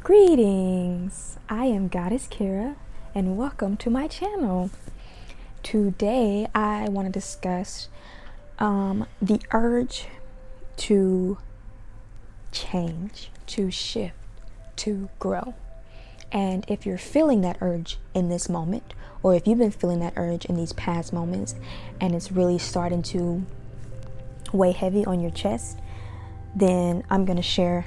Greetings! I am Goddess Kyrra and welcome to my channel. Today I want to discuss the urge to change, to shift, to grow. And if you're feeling that urge in this moment, or if you've been feeling that urge in these past moments and it's really starting to weigh heavy on your chest, then I'm going to share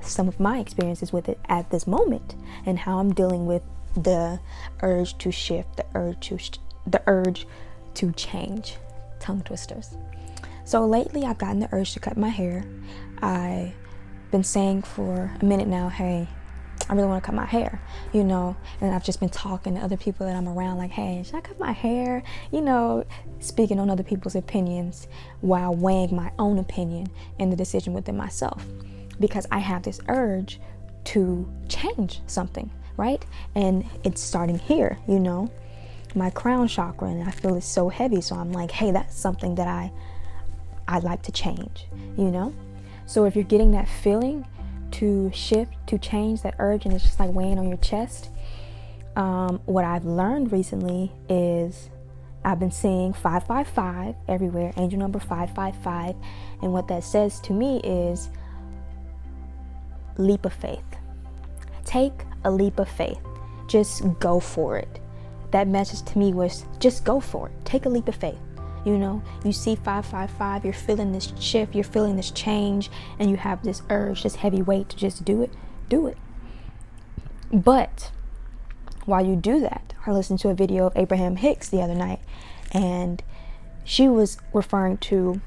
some of my experiences with it at this moment and how I'm dealing with the urge to shift, the urge to change. Tongue twisters. So lately I've gotten the urge to cut my hair. I've been saying for a minute now, hey, I really want to cut my hair, and I've just been talking to other people that I'm around like, hey, should I cut my hair? Speaking on other people's opinions while weighing my own opinion and the decision within myself. Because I have this urge to change something, right? And it's starting here, my crown chakra, and I feel it's so heavy. So I'm like, hey, that's something that I'd like to change, So if you're getting that feeling to shift, to change, that urge, and it's just like weighing on your chest, what I've learned recently is I've been seeing 555 everywhere, angel number 555, and what that says to me is leap of faith. Take a leap of faith. Just go for it. That message to me was just go for it. Take a leap of faith. You see 555, you're feeling this shift, you're feeling this change, and you have this urge, this heavy weight to just do it. But while you do that, I listened to a video of Abraham Hicks the other night, and she was referring to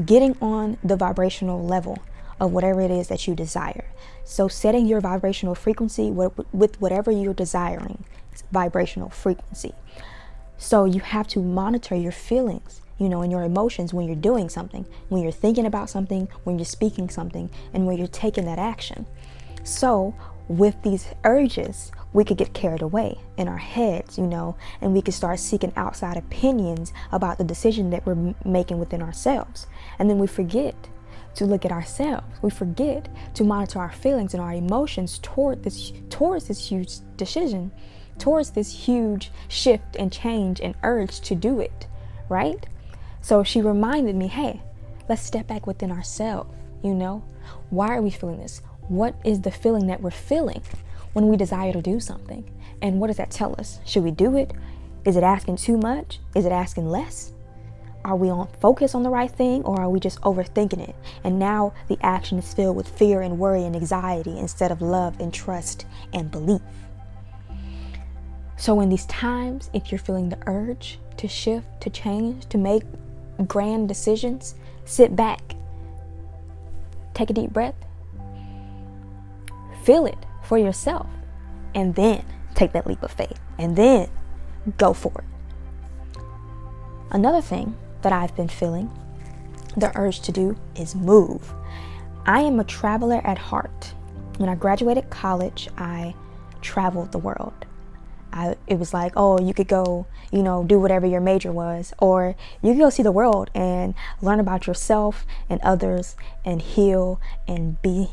getting on the vibrational level of whatever it is that you desire. So setting your vibrational frequency with whatever you're desiring, vibrational frequency. So you have to monitor your feelings, and your emotions when you're doing something, when you're thinking about something, when you're speaking something, and when you're taking that action. So with these urges, we could get carried away in our heads, and we could start seeking outside opinions about the decision that we're making within ourselves. And then we forget to look at ourselves. We forget to monitor our feelings and our emotions towards this huge decision, towards this huge shift and change and urge to do it, right? So she reminded me, hey, let's step back within ourselves, Why are we feeling this? What is the feeling that we're feeling when we desire to do something? And what does that tell us? Should we do it? Is it asking too much? Is it asking less? Are we on focus on the right thing, or are we just overthinking it? And now the action is filled with fear and worry and anxiety instead of love and trust and belief. So in these times, if you're feeling the urge to shift, to change, to make grand decisions, sit back, take a deep breath, feel it for yourself, and then take that leap of faith, and then go for it. Another thing that I've been feeling the urge to do is move. I am a traveler at heart. When I graduated college, I traveled the world. It was like, oh, you could go, do whatever your major was, or you could go see the world and learn about yourself and others and heal and be,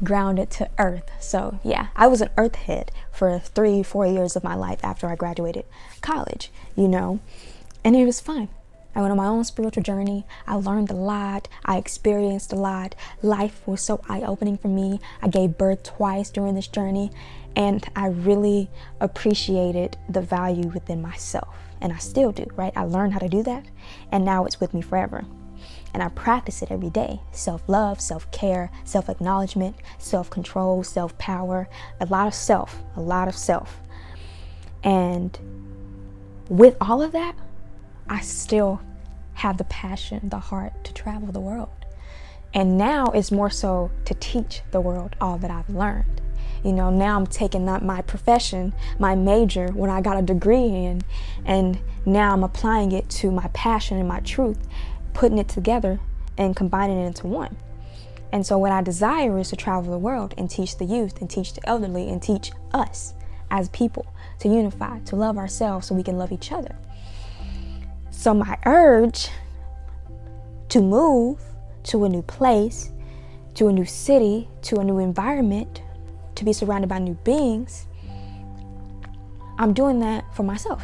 grounded to earth. So yeah, I was an earth head for 3-4 years of my life after I graduated college, and it was fun. I went on my own spiritual journey. I learned a lot. I experienced a lot. Life was so eye-opening for me. I gave birth twice during this journey, and I really appreciated the value within myself. And I still do, right? I learned how to do that, and now it's with me forever. And I practice it every day. Self-love, self-care, self-acknowledgement, self-control, self-power, a lot of self. And with all of that, I still have the passion, the heart to travel the world. And now it's more so to teach the world all that I've learned. Now I'm taking that my profession, my major, what I got a degree in, and now I'm applying it to my passion and my truth, putting it together and combining it into one. And so what I desire is to travel the world and teach the youth and teach the elderly and teach us as people to unify, to love ourselves so we can love each other. So my urge to move to a new place, to a new city, to a new environment, to be surrounded by new beings, I'm doing that for myself.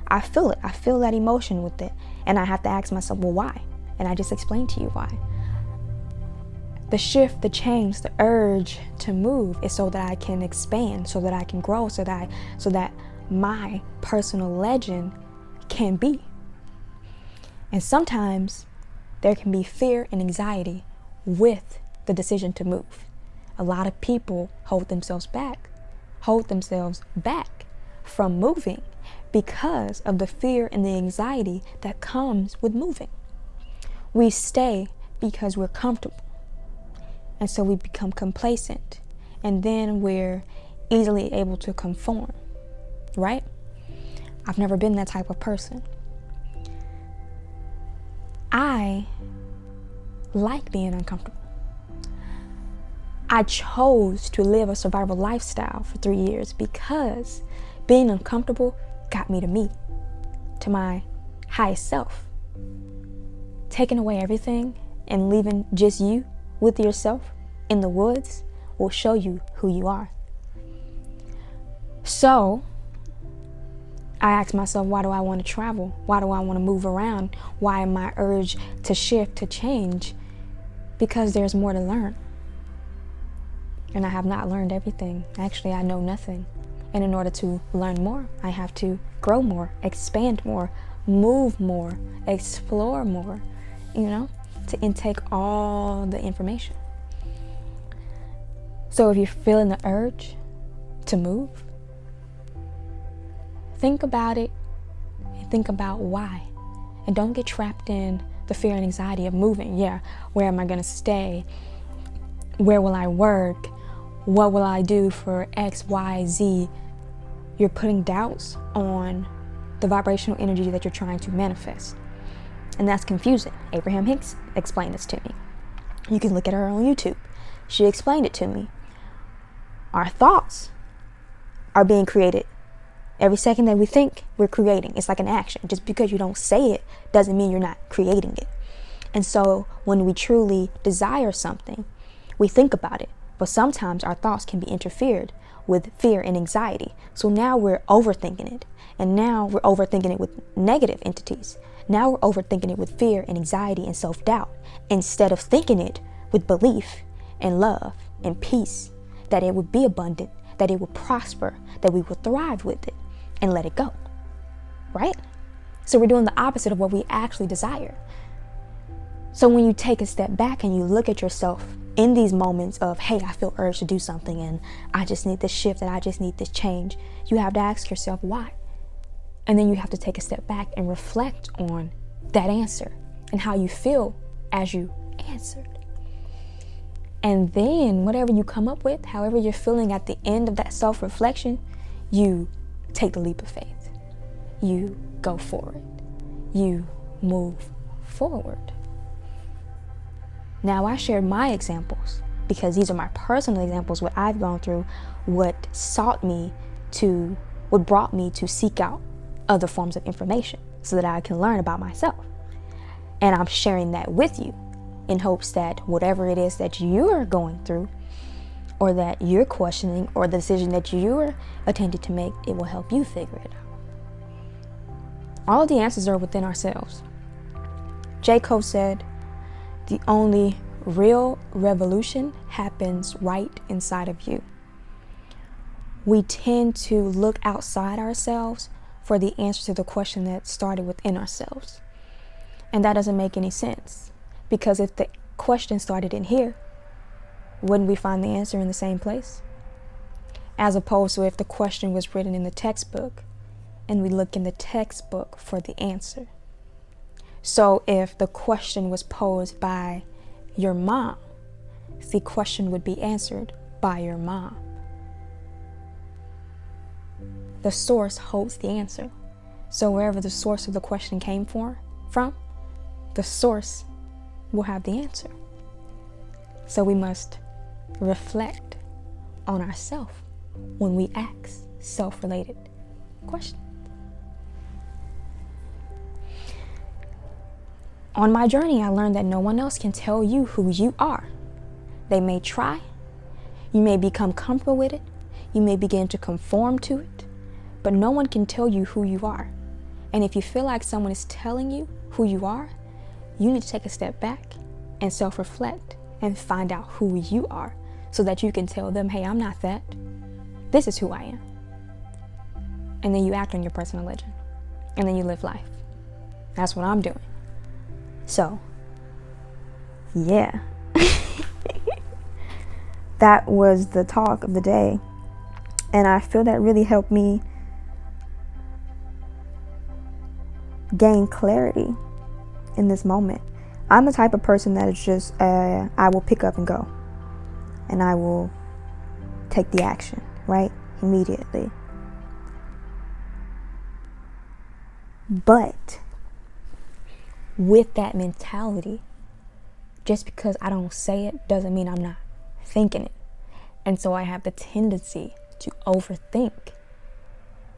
I feel it. I feel that emotion with it. And I have to ask myself, well, why? And I just explained to you why. The shift, the change, the urge to move is so that I can expand, so that I can grow, so that my personal legend can be. And sometimes there can be fear and anxiety with the decision to move. A lot of people hold themselves back from moving because of the fear and the anxiety that comes with moving. We stay because we're comfortable. And so we become complacent, and then we're easily able to conform, right? I've never been that type of person. I like being uncomfortable. I chose to live a survival lifestyle for 3 years because being uncomfortable got me, to my highest self. Taking away everything and leaving just you with yourself in the woods will show you who you are. So I asked myself, why do I want to travel? Why do I want to move around? Why am I urged to shift, to change? Because there's more to learn. And I have not learned everything. Actually, I know nothing. And in order to learn more, I have to grow more, expand more, move more, explore more, to intake all the information. So if you're feeling the urge to move, think about it and think about why. And don't get trapped in the fear and anxiety of moving. Yeah, where am I going to stay? Where will I work? What will I do for X, Y, Z? You're putting doubts on the vibrational energy that you're trying to manifest. And that's confusing. Abraham Hicks explained this to me. You can look at her on YouTube. She explained it to me. Our thoughts are being created. Every second that we think, we're creating. It's like an action. Just because you don't say it doesn't mean you're not creating it. And so when we truly desire something, we think about it. But sometimes our thoughts can be interfered with fear and anxiety. So now we're overthinking it. And now we're overthinking it with negative entities. Now we're overthinking it with fear and anxiety and self-doubt, instead of thinking it with belief and love and peace, that it would be abundant, that it would prosper, that we would thrive with it, and let it go, right? So we're doing the opposite of what we actually desire. So when you take a step back and you look at yourself in these moments of, hey, I feel urged to do something and I just need this shift and I just need this change, you have to ask yourself why. And then you have to take a step back and reflect on that answer and how you feel as you answered. And then whatever you come up with, however you're feeling at the end of that self-reflection, you take the leap of faith. You go for it. You move forward. Now, I shared my examples because these are my personal examples, what I've gone through, what brought me to seek out other forms of information so that I can learn about myself. And I'm sharing that with you in hopes that whatever it is that you're going through or that you're questioning or the decision that you're attempting to make, it will help you figure it out. All of the answers are within ourselves. J. Cole said, the only real revolution happens right inside of you. We tend to look outside ourselves for the answer to the question that started within ourselves. And that doesn't make any sense, because if the question started in here, wouldn't we find the answer in the same place? As opposed to if the question was written in the textbook and we look in the textbook for the answer. So if the question was posed by your mom, the question would be answered by your mom. The source holds the answer. So wherever the source of the question came from, the source will have the answer. So we must reflect on ourselves when we ask self-related questions. On my journey, I learned that no one else can tell you who you are. They may try. You may become comfortable with it. You may begin to conform to it, but no one can tell you who you are. And if you feel like someone is telling you who you are, you need to take a step back and self-reflect and find out who you are so that you can tell them, hey, I'm not that. This is who I am. And then you act on your personal legend. And then you live life. That's what I'm doing. So, yeah. That was the talk of the day. And I feel that really helped me gain clarity in this moment. I'm the type of person that is just, I will pick up and go. And I will take the action, right? Immediately. But with that mentality, just because I don't say it doesn't mean I'm not thinking it. And so I have the tendency to overthink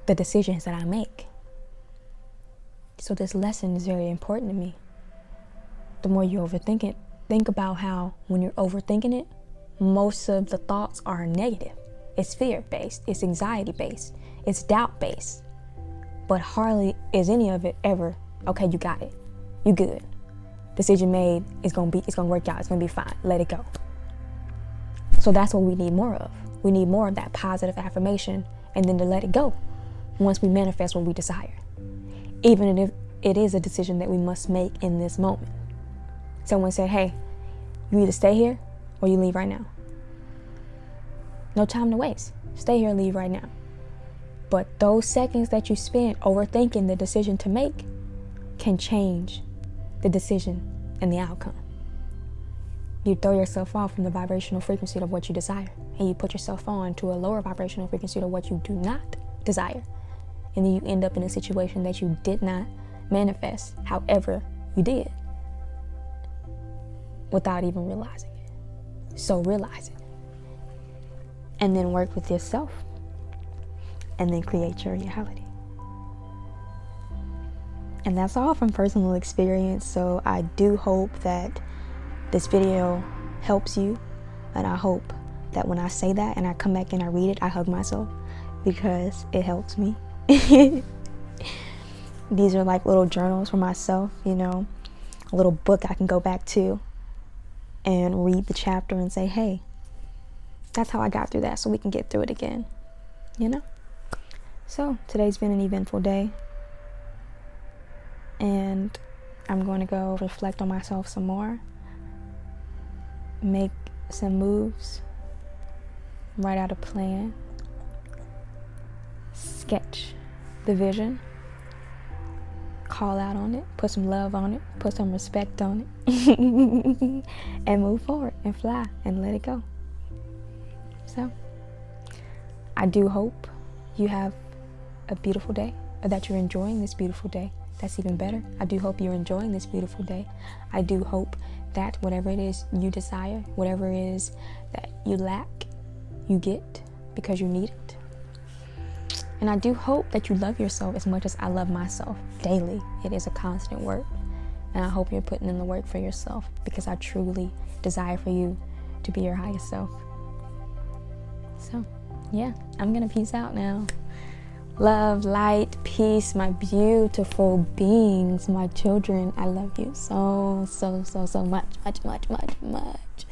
the decisions that I make. So this lesson is very important to me. The more you overthink it, think about how when you're overthinking it, most of the thoughts are negative. It's fear-based, it's anxiety-based, it's doubt-based. But hardly is any of it ever, okay, you got it, you good. Decision made, it's gonna work out, it's gonna be fine, let it go. So that's what we need more of. We need more of that positive affirmation and then to let it go once we manifest what we desire. Even if it is a decision that we must make in this moment. Someone said, hey, you either stay here or you leave right now. No time to waste. Stay here and leave right now. But those seconds that you spend overthinking the decision to make can change the decision and the outcome. You throw yourself off from the vibrational frequency of what you desire, and you put yourself on to a lower vibrational frequency of what you do not desire. And then you end up in a situation that you did not manifest, however you did, without even realizing it. So realize it. And then work with yourself. And then create your reality. And that's all from personal experience. So I do hope that this video helps you. And I hope that when I say that and I come back and I read it, I hug myself because it helps me. These are like little journals for myself, you know, a little book I can go back to and read the chapter and say, hey, that's how I got through that, so we can get through it again, you know? So today's been an eventful day, and I'm going to go reflect on myself some more, make some moves, write out a plan, sketch the vision, call out on it, put some love on it, put some respect on it, and move forward and fly and let it go. So I do hope you have a beautiful day, or that you're enjoying this beautiful day. That's even better. I do hope you're enjoying this beautiful day. I do hope that whatever it is you desire, whatever it is that you lack, you get because you need it. And I do hope that you love yourself as much as I love myself daily. It is a constant work. And I hope you're putting in the work for yourself, because I truly desire for you to be your highest self. So, yeah, I'm gonna peace out now. Love, light, peace, my beautiful beings, my children. I love you so much.